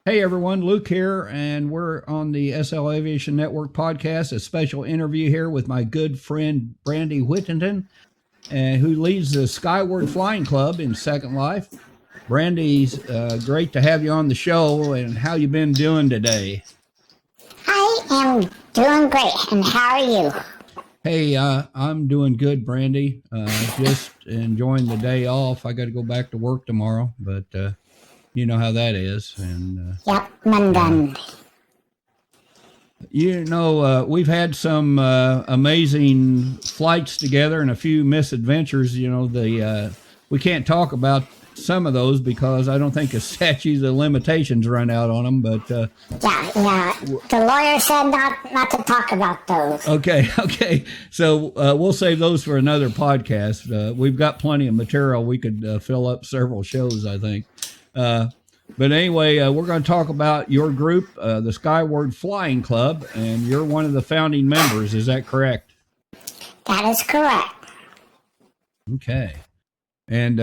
Hey everyone, Luke here, and we're on the SL Aviation Network podcast, a special interview here with my good friend Brandi Whittenton, who leads the Skyward Flying Club in Second Life. Brandi's great to have you on the show, and how you been doing today? I am doing great, and how are you? Hey, I'm doing good, Brandi. Just enjoying the day off. I got to go back to work tomorrow, but you know how that is. And yep, Monday. We've had some amazing flights together and a few misadventures. We can't talk about some of those because I don't think the statutes of limitations run out on them. But yeah, the lawyer said not to talk about those. Okay. So we'll save those for another podcast. We've got plenty of material. We could fill up several shows, I think. But anyway, we're going to talk about your group, the Skyward Flying Club, and you're one of the founding members. Is that correct? That is correct. Okay. And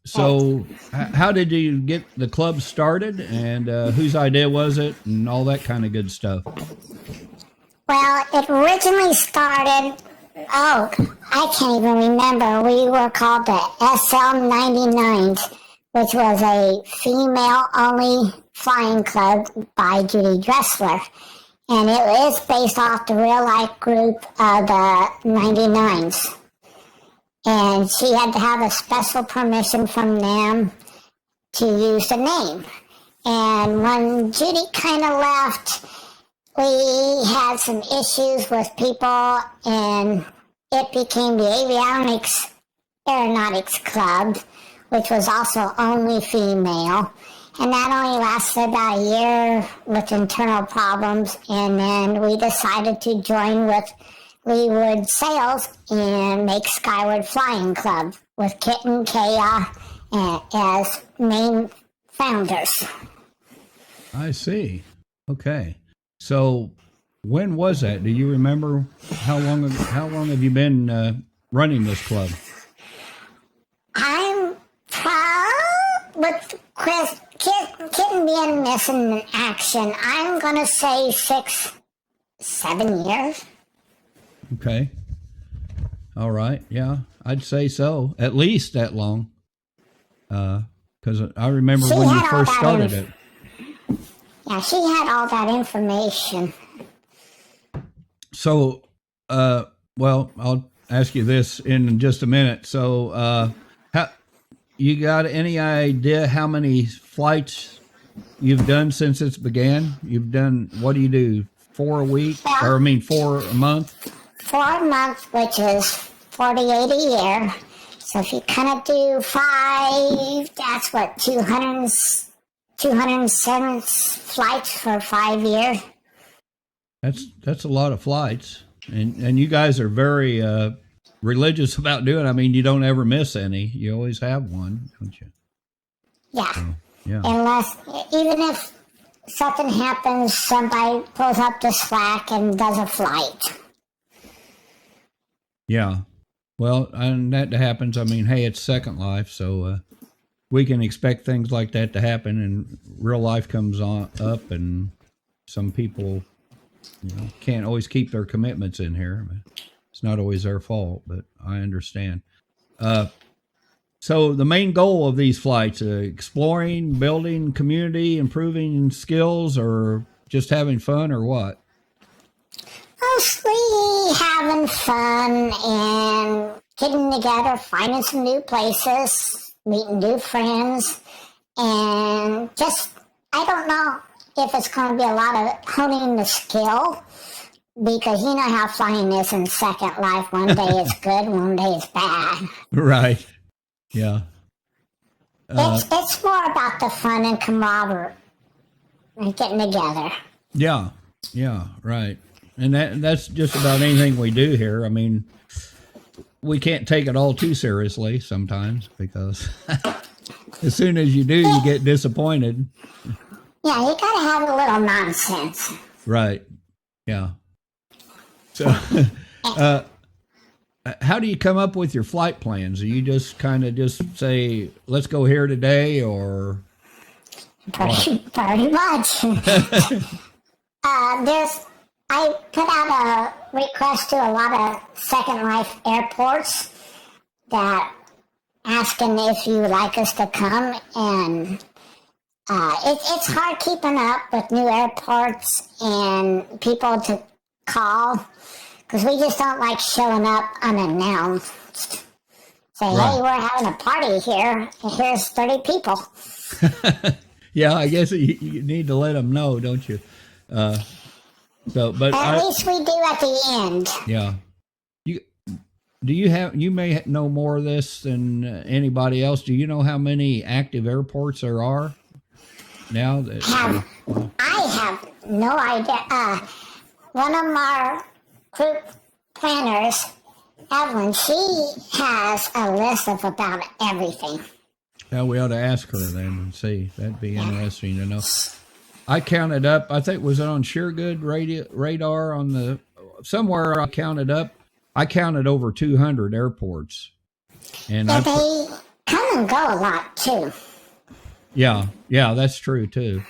so how did you get the club started, and whose idea was it, and all that kind of good stuff? Well, it originally started, I can't even remember. We were called the SL 99s. Which was a female-only flying club by Judy Dressler. And it is based off the real-life group of the 99s. And she had to have a special permission from them to use the name. And when Judy kind of left, we had some issues with people, and it became the Aeronautics Club, which was also only female. And that only lasted about a year with internal problems. And then we decided to join with Leeward Sales and make Skyward Flying Club with Kit and Kaya as main founders. I see. Okay. So when was that? Do you remember how long have you been running this club? I'm with Kitten being missing in action, I'm going to say 6-7 years. Okay. All right. Yeah, I'd say so. At least that long. Because I remember when you first started it. Yeah, she had all that information. So, well, I'll ask you this in just a minute. So, you got any idea how many flights you've done since it's began? You've done, what do you do, 4 a week? Well, 4 a month? 4 a month, which is 48 a year. So if you kind of do 5, that's what, 207 flights for 5 years. That's a lot of flights. And you guys are very religious about doing it. I mean, you don't ever miss any. You always have one, don't you? Yeah. So, yeah. Unless, even if something happens, somebody pulls up the slack and does a flight. Yeah. Well, and that happens. I mean, hey, it's Second Life, so we can expect things like that to happen, and real life comes up, and some people, can't always keep their commitments in here. It's not always their fault, but I understand. So the main goal of these flights, exploring, building community, improving skills, or just having fun, or what? Mostly having fun and getting together, finding some new places, meeting new friends, and just, I don't know if it's going to be a lot of honing the skill, because you know how flying is in Second Life. One day it's good, one day it's bad. Right. Yeah. It's more about the fun and camaraderie and getting together. Yeah. Yeah. Right. And that's just about anything we do here. I mean, we can't take it all too seriously sometimes, because as soon as you do, you get disappointed. Yeah, you got to have a little nonsense. Right. Yeah. So, how do you come up with your flight plans? Do you just kind of just say, let's go here today, or? Pretty much. I put out a request to a lot of Second Life airports that asking if you would like us to come, and it's hard keeping up with new airports and people to call, because we just don't like showing up unannounced. Say, Right. hey, we're having a party here, and here's 30 people. Yeah, I guess you need to let them know, don't you? But At least we do at the end. Yeah. You may know more of this than anybody else. Do you know how many active airports there are now? I have no idea. One of our group planners, Evelyn, she has a list of about everything. Yeah, we ought to ask her then and see. That'd be interesting to know. I counted up, I think, was it on Sheergood radar on the, somewhere I counted over 200 airports. And Yeah, they come and go a lot, too. Yeah, that's true, too.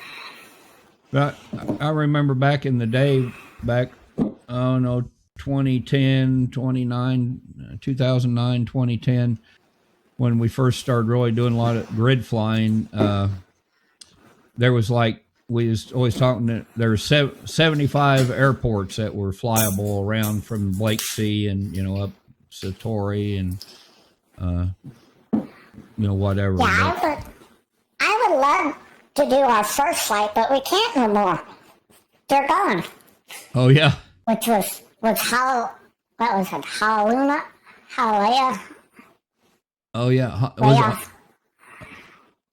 But I remember back in the day, 2009, 2010, when we first started really doing a lot of grid flying, there was we was always talking that there were 75 airports that were flyable around from Blake Sea and, up Satori and, whatever. Yeah, I would love to do our first flight, but we can't no more. They're gone. Oh, yeah. Which was what was it, Halea? Oh, yeah.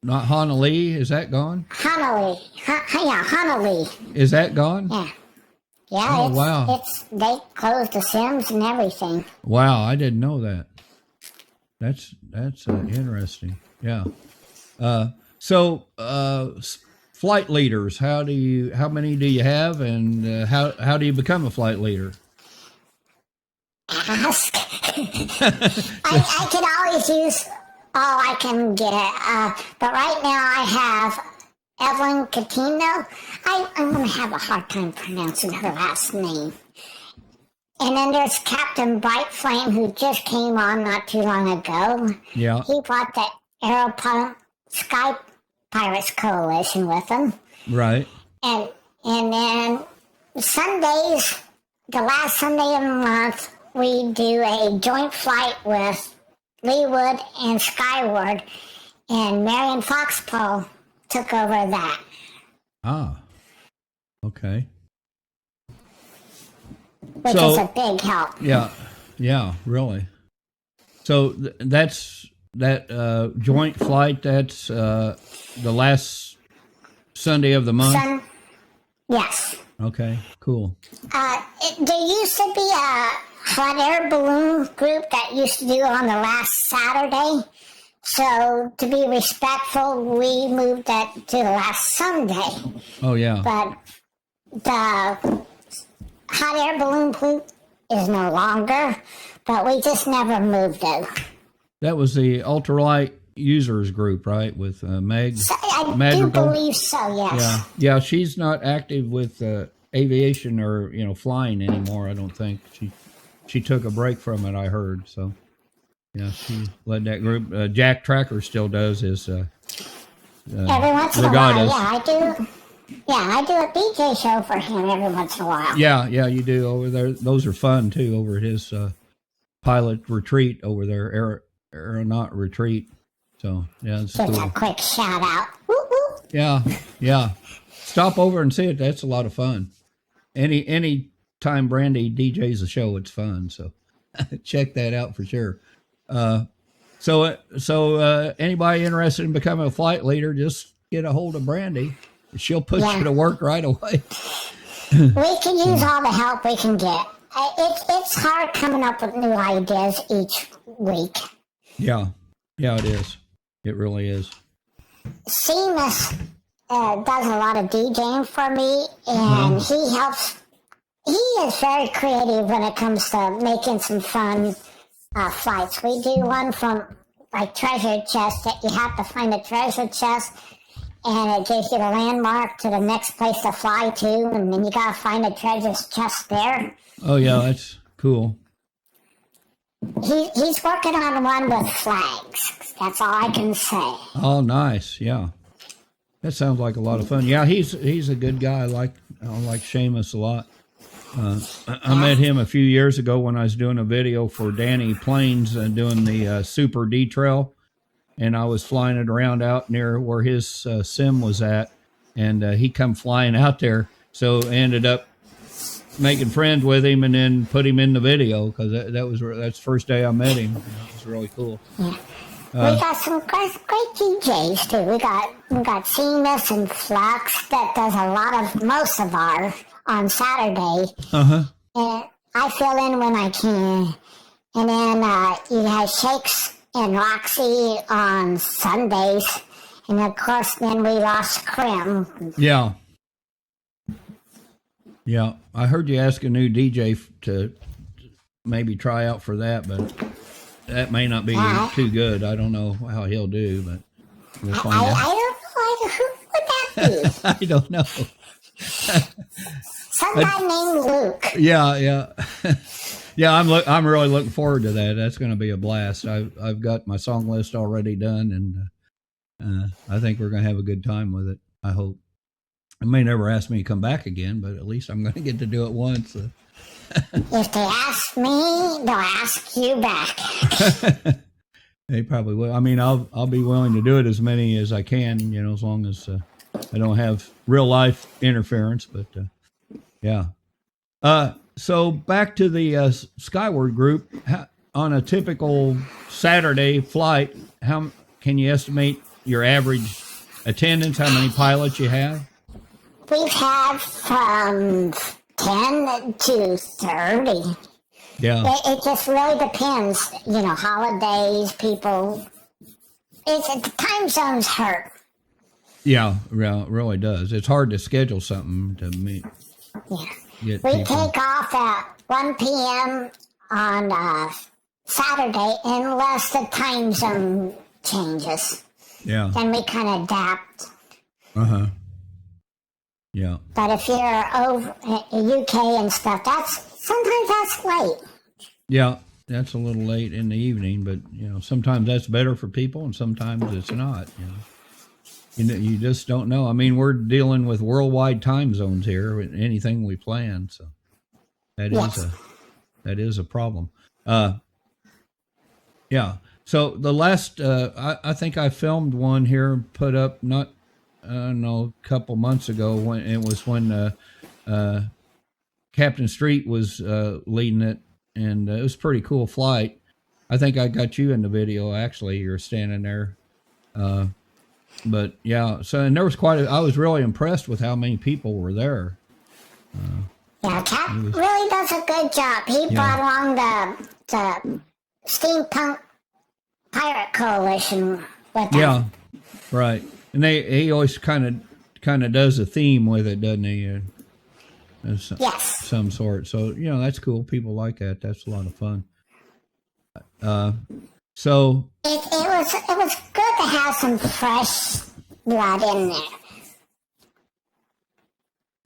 Not Honolulu? Is that gone? Honolulu. Honolulu. Is that gone? Yeah. Yeah, Oh, wow. They closed the Sims and everything. Wow, I didn't know that. That's interesting. Yeah. So flight leaders, how many do you have, and how do you become a flight leader? Ask. I could always use all I can get. But right now I have Evelyn Catino. I'm going to have a hard time pronouncing her last name. And then there's Captain Bright Flame, who just came on not too long ago. Yeah. He brought the Sky Pirates Coalition with him. Right. And then Sundays, the last Sunday of the month, we do a joint flight with Leewood and Skyward, and Marion Foxpole took over that. Ah. Okay. Which is a big help. Yeah, really. So that's that joint flight. That's the last Sunday of the month. Yes. Okay, cool. There used to be a hot air balloon group that used to do on the last Saturday. So to be respectful, we moved that to the last Sunday. Oh, yeah. But the hot air balloon group is no longer, but we just never moved it. That was the ultralight users group, right? With Meg. I Madrigal. do believe so, yes. Yeah. She's not active with aviation or flying anymore. I don't think she took a break from it. I heard so. Yeah, she led that group. Jack Tracker still does his every once in a while. Yeah, I do. Yeah, I do a BJ show for him every once in a while. Yeah, you do over there. Those are fun too. Over at his pilot retreat over there, aeronaut retreat. So yeah, it's just cool. a quick shout out. Woo, woo. Yeah. Stop over and see it. That's a lot of fun. Any time Brandi DJs a show, it's fun. So check that out for sure. So anybody interested in becoming a flight leader, just get a hold of Brandi. She'll put you to work right away. We can use all the help we can get. It's hard coming up with new ideas each week. Yeah, it is. It really is. Seamus does a lot of DJing for me, and he helps. He is very creative when it comes to making some fun flights. We do one from treasure chest that you have to find a treasure chest, and it gives you the landmark to the next place to fly to, and then you gotta find the treasure chest there. Oh yeah, that's cool. He's working on one with flags. That's all I can say. Oh, nice. Yeah, that sounds like a lot of fun. Yeah, he's a good guy. I like Seamus a lot. I met him a few years ago when I was doing a video for Danny Plains and doing the Super D Trail, and I was flying it around out near where his sim was at, and he come flying out there. So I ended up making friends with him and then put him in the video because that's the first day I met him. It was really cool. Yeah. We got some great DJs too. We got Seamus and Flux that does most of our on Saturday. And I fill in when I can. And then you have Shakes and Roxy on Sundays. And of course, then we lost Krim. Yeah. Yeah. I heard you ask a new DJ to maybe try out for that, but that may not be too good. I don't know how he'll do, but we'll find out. I don't know. Who would that be? I don't know. Some guy named Luke. Yeah. Yeah, I'm really looking forward to that. That's going to be a blast. I've got my song list already done, and I think we're going to have a good time with it. I hope. They may never ask me to come back again, but at least I'm going to get to do it once. If they ask me, they'll ask you back. They probably will. I mean, I'll be willing to do it as many as I can, as long as I don't have real life interference. But yeah. So back to the Skyward group. On a typical Saturday flight, how can you estimate your average attendance? How many pilots you have? We've had from 10 to 30. Yeah. It just really depends. Holidays, people. The time zones hurt. Yeah, it really does. It's hard to schedule something to meet. Yeah. We take off at 1 p.m. on Saturday unless the time zone changes. Yeah. Then we kind of adapt. Yeah. But if you're over UK and stuff, sometimes that's late. Yeah, that's a little late in the evening, but sometimes that's better for people, and sometimes it's not. You just don't know. I mean, we're dealing with worldwide time zones here. Anything we plan, so that is a problem. Yeah. So the last, I think I filmed one here, put up a couple months ago when Captain Street was leading it, and it was a pretty cool flight. I think I got you in the video. Actually, you're standing there. But yeah, and there was I was really impressed with how many people were there. Cap really does a good job. He brought along the Steampunk Pirate Coalition with him. Yeah, right. And he always kind of does a theme with it, doesn't he? Yes. Some sort. So that's cool. People like that. That's a lot of fun. So it was good to have some fresh blood in there.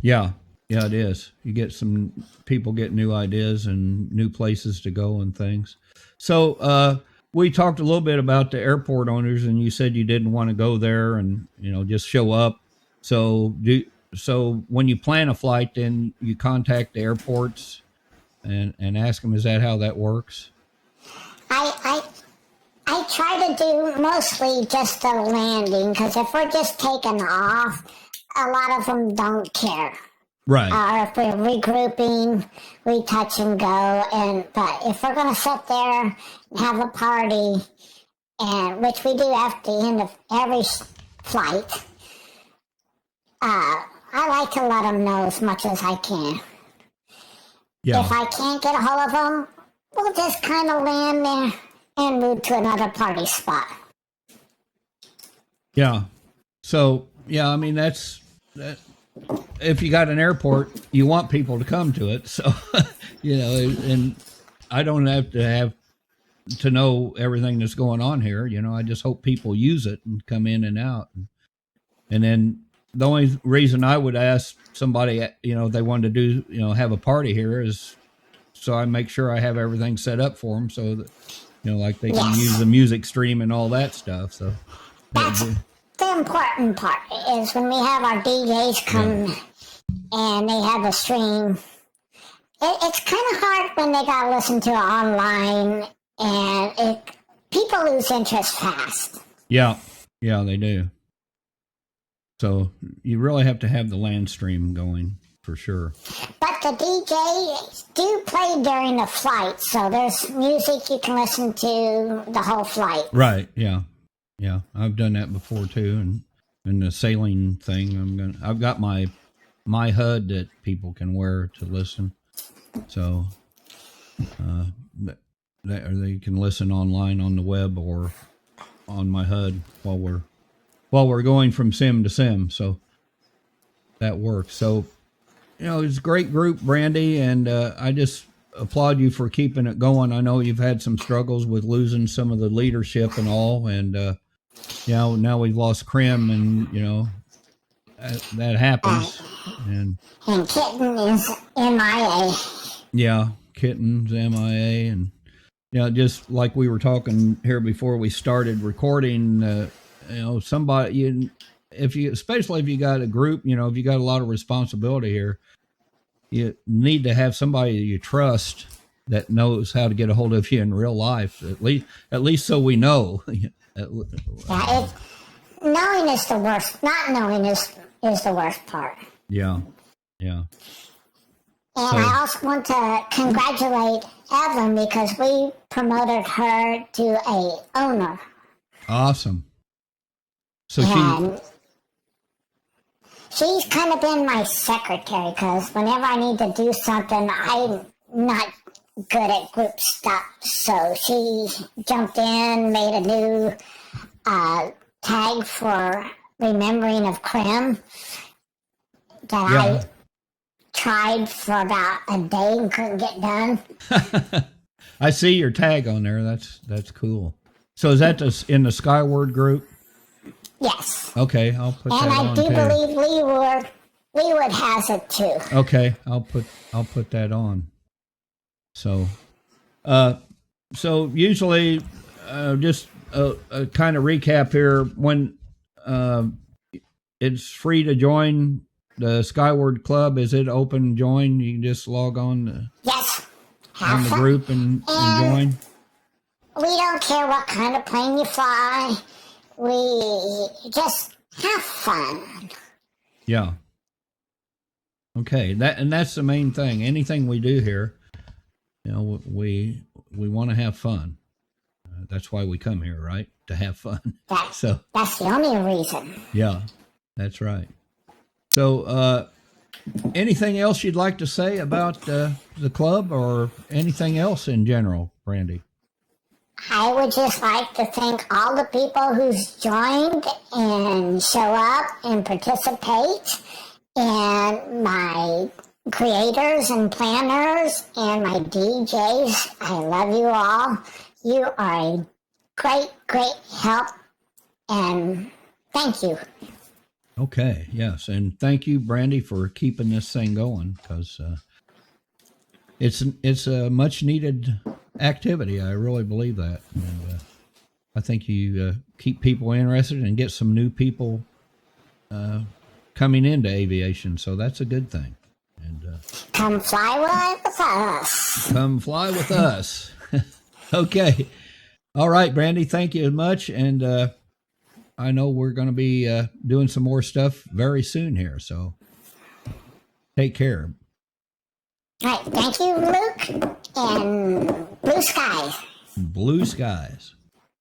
Yeah, it is. You get some people get new ideas and new places to go and things. So we talked a little bit about the airport owners, and you said you didn't want to go there and just show up. So when you plan a flight, then you contact the airports and ask them, is that how that works? I try to do mostly just the landing, because if we're just taking off, a lot of them don't care. Right. Or if we're regrouping, we touch and go. But if we're going to sit there and have a party, and which we do at the end of every flight, I like to let them know as much as I can. Yeah. If I can't get a hold of them, we'll just kind of land there and move to another party spot. Yeah. So, I mean, that's if you got an airport, you want people to come to it. So, and I don't have to know everything that's going on here. I just hope people use it and come in and out. And then the only reason I would ask somebody, they wanted to do, have a party here is so I make sure I have everything set up for them so that, like they can use the music stream and all that stuff. So that's the important part is when we have our DJs come and they have a stream. It's kind of hard when they got to listen to it online, and people lose interest fast. Yeah, they do. So you really have to have the land stream going for sure. But the DJs do play during the flight, so there's music you can listen to the whole flight. Right. Yeah. I've done that before too, and the sailing thing. I've got my HUD that people can wear to listen, so they can listen online on the web or on my HUD while we're going from sim to sim. So that works. So it's a great group, Brandi, and I just applaud you for keeping it going. I know you've had some struggles with losing some of the leadership and all, and now we've lost Krim, and that happens. And Kitten is MIA. Yeah, Kitten's MIA, and just like we were talking here before we started recording, somebody especially if you got a group, if you got a lot of responsibility here, you need to have somebody you trust that knows how to get a hold of you in real life. At least so we know. Knowing is the worst. Not knowing is the worst part. Yeah. And I also want to congratulate Evelyn because we promoted her to a owner. Awesome. So she's kind of been my secretary because whenever I need to do something, I'm not good at group stuff. So she jumped in, made a new tag for remembering of Krim that I tried for about a day and couldn't get done. I see your tag on there. That's cool. So is that in the Skyward group? Yes. Okay, I'll put that on too. And I do believe Leeward has it too. Okay, I'll put that on. So, usually, just a kind of recap here. When it's free to join the Skyward Club, is it open join? You can just log on on the group and join. We don't care what kind of plane you fly. We just have fun. Yeah. Okay, that's the main thing. Anything we do here, we want to have fun. That's why we come here, right? To have fun. That's the only reason. Yeah, that's right. So, anything else you'd like to say about the club or anything else in general, Brandi? I would just like to thank all the people who's joined and show up and participate, and my creators and planners and my DJs. I love you all. You are a great, great help, and thank you. Okay, yes, and thank you, Brandi, for keeping this thing going, because it's a much needed activity. I really believe that, and I think you keep people interested and get some new people coming into aviation, so that's a good thing. And come fly with us. Come fly with us. Okay, all right, Brandi, thank you much, and I know we're going to be doing some more stuff very soon here, so take care. All right, thank you, Luke, and blue skies. Blue skies.